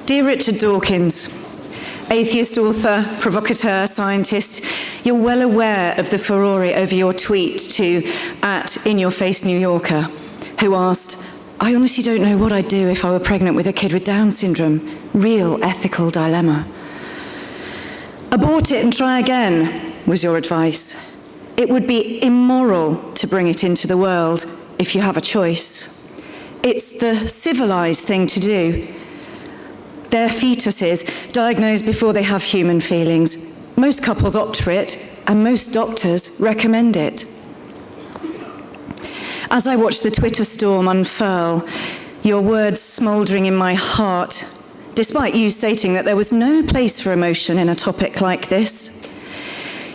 Dear Richard Dawkins, atheist author, provocateur, scientist, you're well aware of the furore over your tweet to @InYourFaceNewYorker, who asked, "I honestly don't know what I'd do if I were pregnant with a kid with Down syndrome. Real ethical dilemma." Abort it and try again, was your advice. It would be immoral to bring it into the world if you have a choice. It's the civilized thing to do. They're fetuses, diagnosed before they have human feelings. Most couples opt for it, and most doctors recommend it. As I watch the Twitter storm unfurl, your words smouldering in my heart, despite you stating that there was no place for emotion in a topic like this,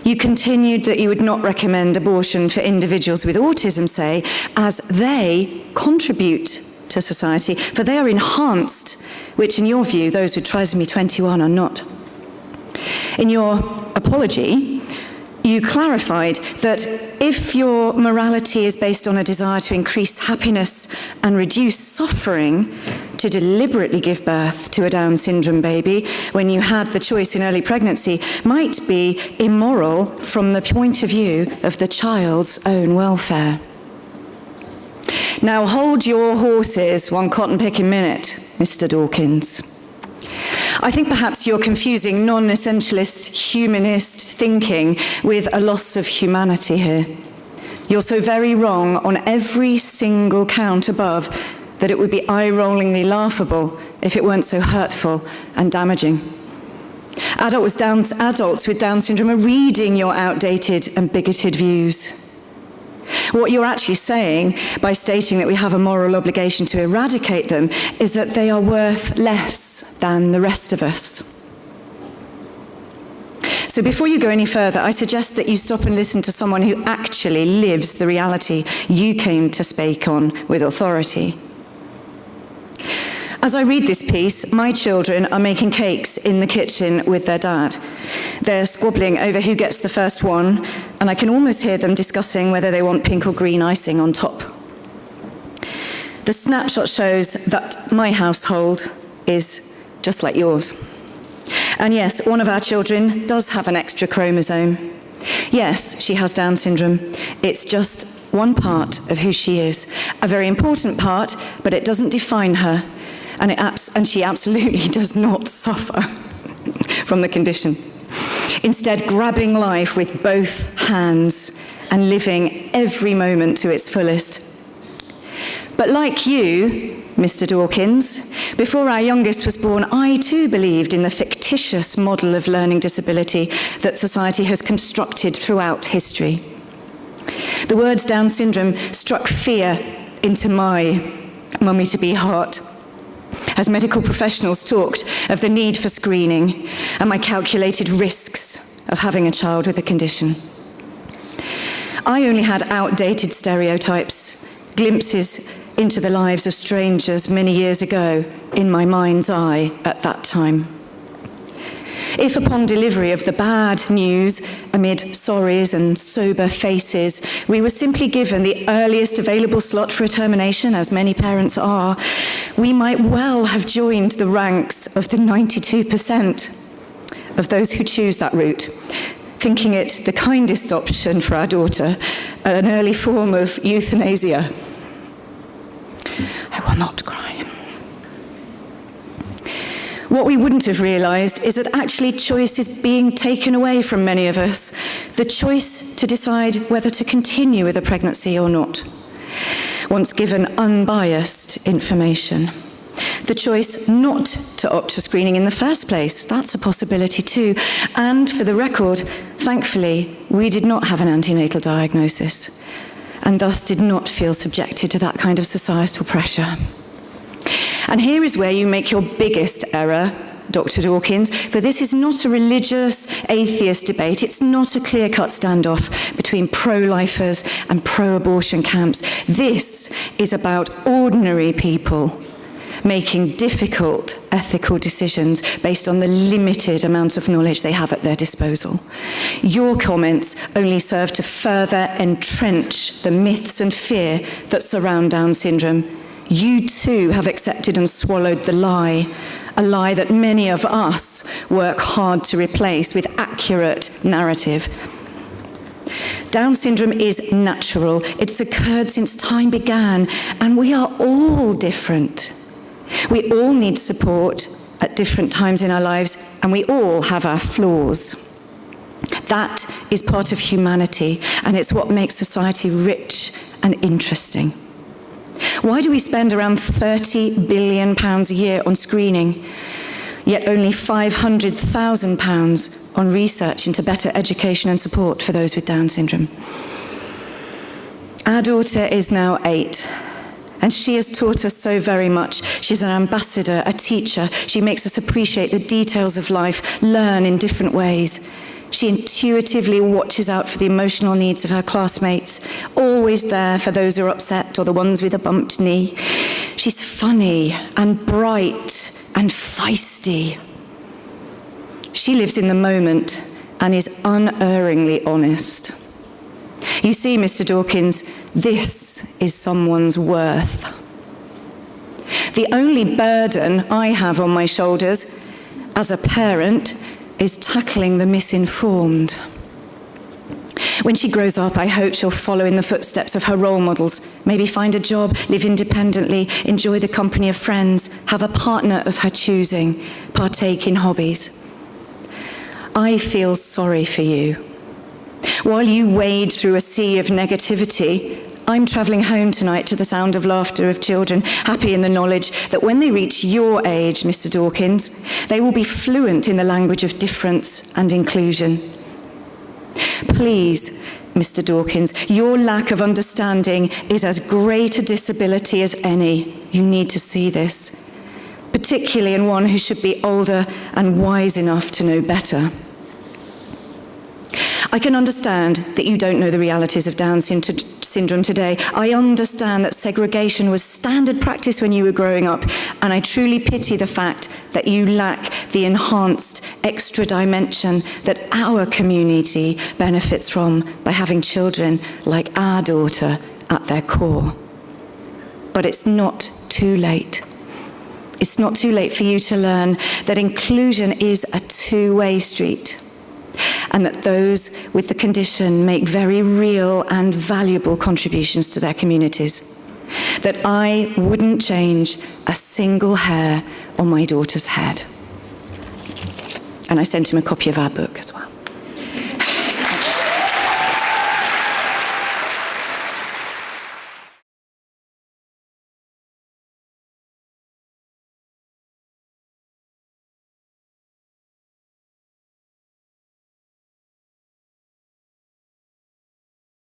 you continued that you would not recommend abortion for individuals with autism, say, as they contribute to society, for they are enhanced, which in your view, those with trisomy 21 are not. In your apology, you clarified that if your morality is based on a desire to increase happiness and reduce suffering, to deliberately give birth to a Down syndrome baby when you had the choice in early pregnancy might be immoral from the point of view of the child's own welfare. Now hold your horses one cotton-picking minute, Mr. Dawkins. I think perhaps you're confusing non-essentialist humanist thinking with a loss of humanity here. You're so very wrong on every single count above that it would be eye-rollingly laughable if it weren't so hurtful and damaging. Adults with Down syndrome are reading your outdated and bigoted views. What you're actually saying by stating that we have a moral obligation to eradicate them is that they are worth less than the rest of us. So before you go any further, I suggest that you stop and listen to someone who actually lives the reality you came to speak on with authority. As I read this piece, my children are making cakes in the kitchen with their dad. They're squabbling over who gets the first one, and I can almost hear them discussing whether they want pink or green icing on top. The snapshot shows that my household is just like yours. And yes, one of our children does have an extra chromosome. Yes, she has Down syndrome. It's just one part of who she is. A very important part, but it doesn't define her. And she absolutely does not suffer from the condition. Instead, grabbing life with both hands and living every moment to its fullest. But like you, Mr. Dawkins, before our youngest was born, I too believed in the fictitious model of learning disability that society has constructed throughout history. The words Down syndrome struck fear into my mummy-to-be heart, as medical professionals talked of the need for screening and my calculated risks of having a child with a condition. I only had outdated stereotypes, glimpses into the lives of strangers many years ago in my mind's eye at that time. If upon delivery of the bad news, amid sorries and sober faces, we were simply given the earliest available slot for a termination, as many parents are, we might well have joined the ranks of the 92% of those who choose that route, thinking it the kindest option for our daughter, an early form of euthanasia. I will not cry. What we wouldn't have realised is that actually choice is being taken away from many of us. The choice to decide whether to continue with a pregnancy or not, once given unbiased information. The choice not to opt for screening in the first place, that's a possibility too. And for the record, thankfully, we did not have an antenatal diagnosis, and thus did not feel subjected to that kind of societal pressure. And here is where you make your biggest error, Dr. Dawkins, for this is not a religious atheist debate. It's not a clear-cut standoff between pro-lifers and pro-abortion camps. This is about ordinary people making difficult ethical decisions based on the limited amount of knowledge they have at their disposal. Your comments only serve to further entrench the myths and fear that surround Down syndrome. You too have accepted and swallowed the lie a lie that many of us work hard to replace with accurate narrative. Down syndrome is natural. It's occurred since time began, and we are all different. We all need support at different times in our lives, and we all have our flaws. That is part of humanity, and it's what makes society rich and interesting. Why do we spend around £30 billion a year on screening, yet only £500,000 on research into better education and support for those with Down syndrome? Our daughter is now 8, and she has taught us so very much. She's an ambassador, a teacher. She makes us appreciate the details of life, learn in different ways. She intuitively watches out for the emotional needs of her classmates, always there for those who are upset or the ones with a bumped knee. She's funny and bright and feisty. She lives in the moment and is unerringly honest. You see, Mr. Dawkins, this is someone's worth. The only burden I have on my shoulders as a parent is tackling the misinformed. When she grows up, I hope she'll follow in the footsteps of her role models, maybe find a job, live independently, enjoy the company of friends, have a partner of her choosing, partake in hobbies. I feel sorry for you. While you wade through a sea of negativity, I'm travelling home tonight to the sound of laughter of children, happy in the knowledge that when they reach your age, Mr. Dawkins, they will be fluent in the language of difference and inclusion. Please, Mr. Dawkins, your lack of understanding is as great a disability as any. You need to see this, particularly in one who should be older and wise enough to know better. I can understand that you don't know the realities of Down syndrome today. I understand that segregation was standard practice when you were growing up, and I truly pity the fact that you lack the enhanced extra dimension that our community benefits from by having children like our daughter at their core. But it's not too late. It's not too late for you to learn that inclusion is a two-way street, and that those with the condition make very real and valuable contributions to their communities. That I wouldn't change a single hair on my daughter's head. And I sent him a copy of our book as well.